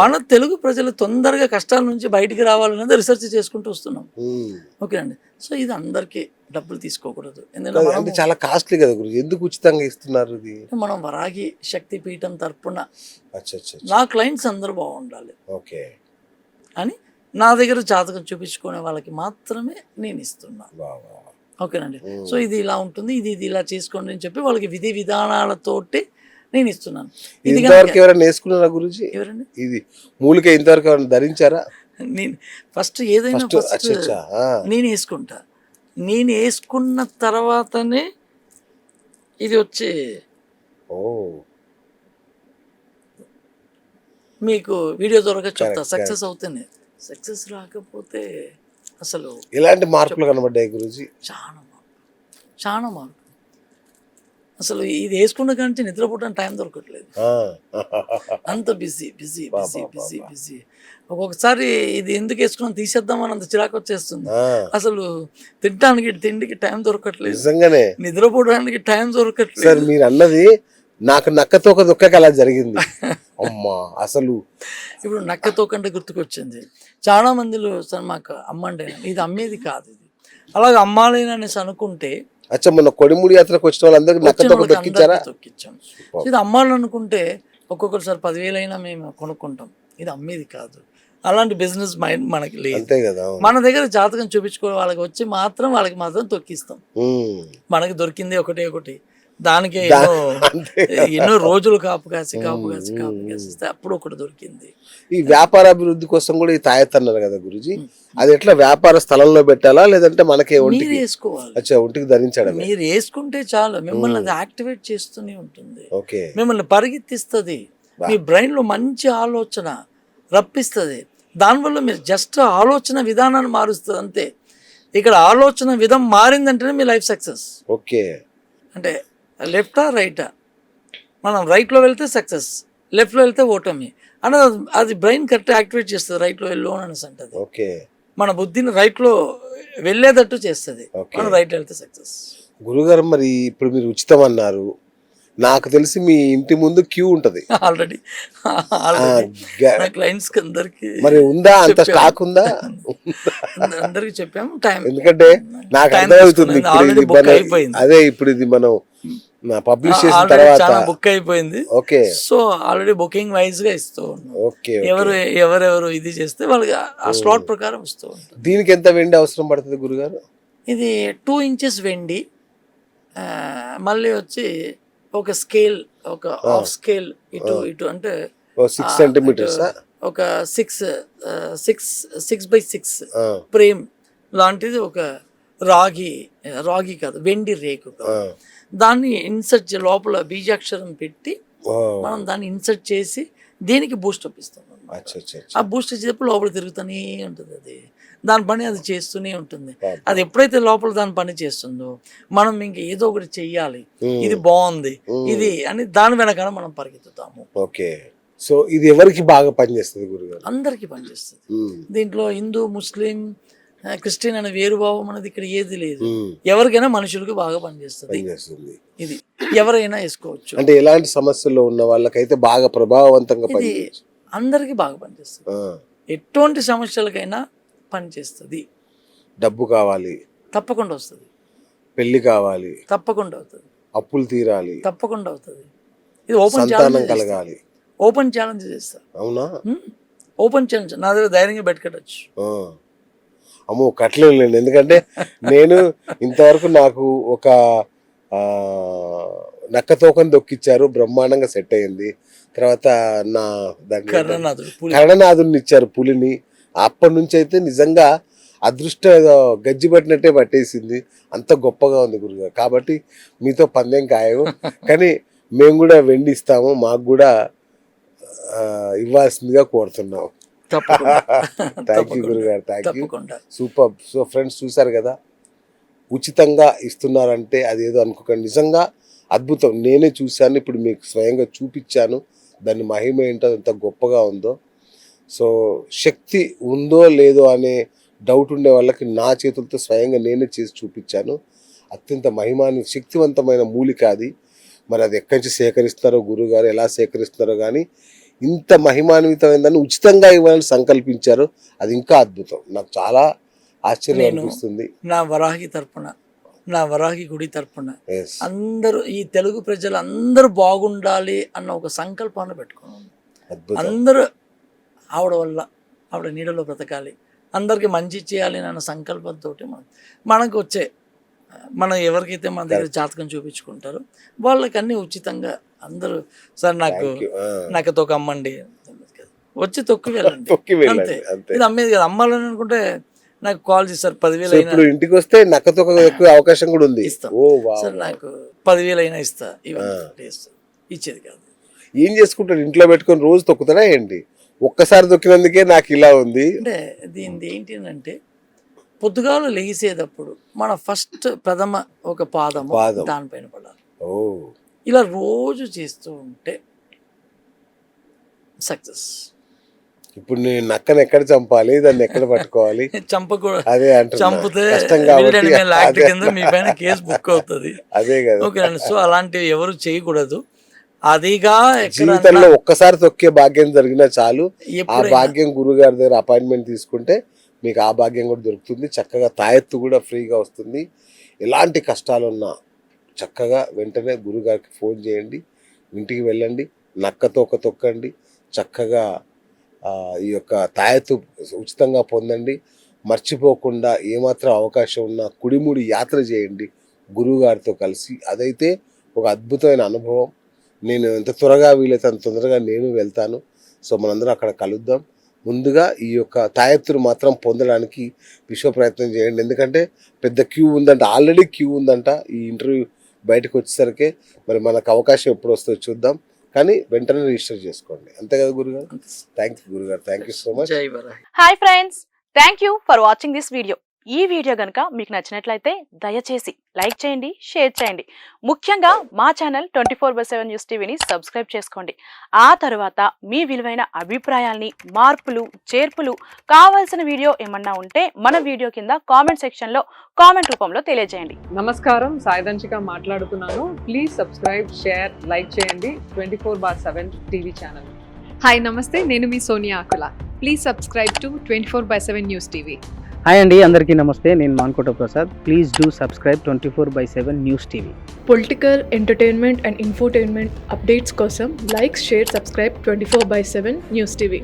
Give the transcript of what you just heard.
మన తెలుగు ప్రజలు తొందరగా కష్టాల నుంచి బయటికి రావాలనేది రిసెర్చ్ చేసుకుంటూ వస్తున్నాం. ఓకే అండి. సో ఇది అందరికీ డబ్బులు తీసుకోకూడదు, ఎందుకంటే చాలా కాస్ట్లీ కదా గురు, ఎందుకు ఉచితంగా ఇస్తున్నారు ఇది? మనం వరాగి శక్తి పీఠం తరపున నా క్లయింట్స్ అందరూ బాగుండాలి ఓకే అని నా దగ్గర జాతకం చూపించుకునే వాళ్ళకి మాత్రమే నేను ఇస్తున్నా. ఓకేనండి. సో ఇది ఇలా ఉంటుంది, ఇది ఇలా చేసుకోండి అని చెప్పి వాళ్ళకి విధి విధానాలతోటి నేను ఇస్తున్నాను. ఇంతవరకు ఎవరైనా వేసుకున్నారా గురుజీ? ఎవరండి? ఇది మూలిక ఇంతవరకు ఎవరైనా ధరించారా? నేను ఫస్ట్ ఏదైనా నేను వేసుకుంటా. నేను వేసుకున్న తర్వాతనే ఇది వచ్చి మీకు వీడియో ద్వారా చెప్తా. సక్సెస్ అవుతుంది. సక్సెస్ రాకపోతే అసలు ఎలాంటి మార్పులు కనబడ్డాయి గురుజీ? చాలా మార్పు. అసలు ఇది వేసుకున్న కానీ నిద్రపోవడానికి టైం దొరకట్లేదు, అంత busy busy busy busy busy. ఒక్కొక్కసారి ఇది ఎందుకు వేసుకున్నాం తీసేద్దామని అంత చిరాకు వచ్చేస్తుంది. అసలు తిండికి టైం దొరకట్లేదు, నిజంగానే నిద్రపోవడానికి టైం దొరకట్లేదు. సార్ మీరు అన్నది నాకు నక్కతోక దొక్కక అలా జరిగింది అమ్మా. అసలు ఇప్పుడు నక్కతోక అంటే గుర్తుకొచ్చింది. చాలా మందిలో సార్ మాకు అమ్మండి, ఇది అమ్మేది కాదు, ఇది అలాగే అమ్మాలేని అనేసి అనుకుంటే అచ్చా మొన్న కొడిమూడి యాత్రకు వచ్చిన వాళ్ళందరికీ నక్కతోక దొక్కించారా? దొక్కించాం. ఇది అమ్మాలనుకుంటే ఒక్కొక్కసారి 10,000 అయినా మేము కొనుక్కుంటాం. ఇది అమ్మేది కాదు. అలాంటి బిజినెస్ మైండ్ మనకి లేదు. మన దగ్గర జాతకం చూపించుకో వాళ్ళకి వచ్చి వాళ్ళకి మాత్రం తొక్కిస్తాం. మనకి దొరికింది ఒకటి, దానికి ఎన్నో రోజులు కాపు కాసి అప్పుడు ఒకటి దొరికింది. ఈ వ్యాపార అభివృద్ధి కోసం కూడా ఈ తాయెత్తు అన్నారు కదా గురుజీ, అది ఎట్లా వ్యాపార స్థలంలో పెట్టాలా లేదంటే మనకి వేసుకోవాలి? ఒంటికి ధరించడం. మీరు వేసుకుంటే చాలు, మిమ్మల్ని అది యాక్టివేట్ చేస్తూనే ఉంటుంది, మిమ్మల్ని పరిగెత్తిస్తుంది, మీ బ్రెయిన్ లో మంచి ఆలోచన రప్పిస్తుంది. దానివల్ల మీరు జస్ట్ ఆలోచన విధానాన్ని మారుస్తుంది అంతే. ఇక్కడ ఆలోచన విధం మారిందంటేనే మీ లైఫ్ సక్సెస్. ఓకే అంటే లెఫ్టా రైటా, మనం రైట్లో వెళ్తే సక్సెస్, లెఫ్ట్లో వెళ్తే ఓటమి అన్నది అది బ్రెయిన్ కరెక్ట్ యాక్టివేట్ చేస్తుంది. రైట్లో వెళ్ళు అనేసి అంటది. ఓకే మన బుద్ధిని రైట్లో వెళ్ళేటట్టు చేస్తుంది. మనం రైట్లో వెళ్తే సక్సెస్. గురుగారు మరి ఇప్పుడు మీరు ఉచితం అన్నారు, నాకు తెలిసి మీ ఇంటి ముందు క్యూ ఉంటది ఆల్రెడీ క్లయింట్స్ అందరికి. మరి ఉందా అంత స్టాక్ ఉందా? అందరికి చెప్పాము టైం, ఎందుకంటే నాకు అర్థమవుతుంది అదే ఇప్పుడు ఇది మనం పబ్లిష్ చేసిన తర్వాత బుక్ అయిపోయింది. Okay so already booking wise గా ఇస్తూ ఉన్నాం. ఎవరెవరు ఇది చేస్తే వాళ్ళకి ఆ స్లాట్ ప్రకారం ఇస్తూ ఉంటాం. దీనికి ఎంత వెండి అవసరం పడుతుంది గురుగారు? ఇది 2 ఇంచెస్ వెండి, మళ్ళీ వచ్చి ఒక స్కేల్, ఒక హాఫ్ స్కేల్ ఇటు అంటే 6 సెంటీమీటర్స్, ఒక 6x6 ఫ్రేమ్ లాంటిది, ఒక రాగి కాదు వెండి రేకు కాదు, దాన్ని ఇన్సర్ట్ లోపల బీజాక్షరం పెట్టి మనం దాన్ని ఇన్సర్ట్ చేసి దీనికి బూస్టప్ ఇస్తాం. ఆ బూస్ట్ చేసేప్పుడు లోపల తిరుగుతూనే ఉంటుంది, అది దాని పని అది చేస్తూనే ఉంటుంది. అది ఎప్పుడైతే లోపల దాని పని చేస్తుందో మనం ఇంక ఏదో ఒకటి చెయ్యాలి, ఇది బాగుంది ఇది అని దాని వెనకాల మనం పరిగెత్తుతాము. ఓకే సో ఇది ఎవరికి బాగా పనిచేస్తుంది గురుగారు? అందరికి పనిచేస్తుంది. దీంట్లో హిందూ, ముస్లిం, క్రిస్టియన్ అనే వేరుభావం అనేది ఇక్కడ ఏది లేదు. ఎవరికైనా మనుషులకు బాగా పనిచేస్తుంది. ఇది ఎవరైనా వేసుకోవచ్చు. అంటే ఎలాంటి సమస్యల్లో ఉన్న వాళ్ళకైతే బాగా ప్రభావవంతంగా పనిచేస్తుంది. అందరికి బాగా పనిచేస్తుంది. ఎటువంటి సమస్యలకైనా పనిచేస్తుంది. డబ్బు కావాలి తప్పకుండా వస్తుంది, పెళ్లి కావాలి తప్పకుండా అవుతుంది, అప్పులు తీరాలి తప్పకుండా అవుతుంది. ఇది ఓపెన్ ఛాలెంజ్ కలగాలి, ఓపెన్ ఛాలెంజ్ చేస్తా. అవునా? ఓపెన్ ఛాలెంజ్ నా దగ్గర ధైర్యంగా పెట్టుకోవచ్చు. అమ్మో కట్టలేను, ఎందుకంటే నేను ఇంతవరకు నాకు ఒక నక్కతోకని దొక్కిచ్చారు, బ్రహ్మాండంగా సెట్ అయింది. తర్వాత నా కరణనాథుని ఇచ్చారు, పులిని. అప్పటి నుంచి అయితే నిజంగా అదృష్ట గజ్జి పట్టినట్టే పట్టేసింది, అంత గొప్పగా ఉంది గురుగారు. కాబట్టి మీతో పందెం ఖాయం, కానీ మేము కూడా వెండి ఇస్తాము, మాకు కూడా ఇవ్వాల్సిందిగా కోరుతున్నాం. థ్యాంక్ యూ గురుగారు, thank you, super. So friends చూసారు కదా, ఉచితంగా ఇస్తున్నారంటే అదేదో అనుకోకండి, నిజంగా అద్భుతం. నేనే చూశాను, ఇప్పుడు మీకు స్వయంగా చూపించాను, దాని మహిమ ఏంటో ఎంత గొప్పగా ఉందో. సో శక్తి ఉందో లేదో అనే డౌట్ ఉండే వాళ్ళకి నా చేతులతో స్వయంగా నేనే చేసి చూపించాను. అత్యంత మహిమాని శక్తివంతమైన మూలిక అది. మరి అది ఎక్కడి నుంచి సేకరిస్తున్నారో గురువుగారు ఎలా సేకరిస్తున్నారో కానీ ఇంత మహిమాన్వితమైందని ఉచితంగా ఇవ్వాలని సంకల్పించారు. అది ఇంకా అద్భుతం. నాకు చాలా ఆశ్చర్యం అనిపిస్తుంది. నా వరాహి తరపున, నా వరాహి గుడి తరపున Yes. అందరూ ఈ తెలుగు ప్రజలు అందరూ బాగుండాలి అన్న ఒక సంకల్పాన్ని పెట్టుకున్నాను. అద్భుతం. అందరూ ఆవిడ వల్ల, ఆవిడ నీడలో బ్రతకాలి, అందరికీ మంచి చేయాలి అన్న సంకల్పంతో మనకు వచ్చే, మనం ఎవరికైతే మన దగ్గర జాతకం చూపించుకుంటారో వాళ్ళకి అన్నీ ఉచితంగా అందరూ సార్ నాకు తొక్క అమ్మండి వచ్చి తొక్కి వెళ్ళండి అంతే. ఇది అమ్మేది కదా, అమ్మాలని అనుకుంటే నాకు కాల్ చేస్తారు 10,000 అయినా ఇంటికి వస్తే నక్కతో అవకాశం కూడా ఉంది. ఇస్తాం సార్, నాకు 10,000 అయినా ఇస్తా, ఇవన్నీ ఇచ్చేది కాదు. ఏం చేసుకుంటాడు ఇంట్లో పెట్టుకొని రోజు తొక్కుతాడా ఏంటి? ఒక్కసారి తొక్కినందుకే నాకు ఇలా ఉంది అంటే దీనిది ఏంటి అంటే పొద్దుగాలు లేసేటప్పుడు మన ఫస్ట్ ప్రథమ ఒక పాదం దానిపైన పడాలి. ఇలా రోజు చేస్తూ ఉంటే సక్సెస్. ఇప్పుడు నేను నక్కను ఎక్కడ చంపాలి, దాన్ని ఎక్కడ పట్టుకోవాలి? అదే చంపితే కింద మీ పైన కేసు బుక్ అవుతుంది. అదే కదా. ఓకే, సో అలాంటివి ఎవరు చేయకూడదు. అదిగా జీవితంలో ఒక్కసారి తొక్కే భాగ్యం జరిగినా చాలు. ఆ భాగ్యం గురుగారి దగ్గర అపాయింట్మెంట్ తీసుకుంటే మీకు ఆ భాగ్యం కూడా దొరుకుతుంది. చక్కగా తాయెత్తు కూడా ఫ్రీగా వస్తుంది. ఎలాంటి కష్టాలున్నా చక్కగా వెంటనే గురుగారికి ఫోన్ చేయండి, ఇంటికి వెళ్ళండి, నక్కతో తొక్కండి, చక్కగా ఈ యొక్క తాయెత్తు ఉచితంగా పొందండి. మర్చిపోకుండా ఏమాత్రం అవకాశం ఉన్నా కుడిముడి యాత్ర చేయండి గురువుగారితో కలిసి. అదైతే ఒక అద్భుతమైన అనుభవం. నేను ఎంత త్వరగా వీలైతే అంత తొందరగా నేను వెళ్తాను. సో మనందరం అక్కడ కలుద్దాం. ముందుగా ఈ యొక్క తాయెత్తును మాత్రం పొందడానికి విశ్వ ప్రయత్నం చేయండి. ఎందుకంటే పెద్ద క్యూ ఉందంట, ఆల్రెడీ క్యూ ఉందంట. ఈ ఇంటర్వ్యూ బయటకు వచ్చేసరికి మరి మనకు అవకాశం ఎప్పుడు వస్తుందో చూద్దాం. కానీ వెంటనే రిజిస్టర్ చేసుకోండి. అంతే కదా గురుగారు? థ్యాంక్ యూ గురుగారు, thank you so much. Hi friends, thank you for watching this video. ఈ వీడియో కనుక మీకు నచ్చినట్లయితే దయచేసి లైక్ చేయండి, షేర్ చేయండి. ముఖ్యంగా మా ఛానల్ 24/7 న్యూస్ టీవీని సబ్స్క్రైబ్ చేసుకోండి. ఆ తర్వాత మీ విలువైన అభిప్రాయాల్ని, మార్పులు, చేర్పులు, కావాల్సిన వీడియో ఏమన్నా ఉంటే మన వీడియో కింద కామెంట్ సెక్షన్లో కామెంట్ రూపంలో తెలియజేయండి. నమస్కారం, సాయిదంచిక మాట్లాడుతున్నాను. ప్లీజ్ సబ్స్క్రైబ్, షేర్, లైక్ చేయండి 24/7 టీవీ ఛానల్. హాయ్ నమస్తే, నేను మీ Sonia Akula. Please subscribe to 24/7 news TV. Hi అండి, అందరికీ నమస్తే. నేను Mankota Prasad. Please do subscribe 24/7 news TV. Political, entertainment and infotainment updates కోసం like, share, subscribe 24/7 news TV.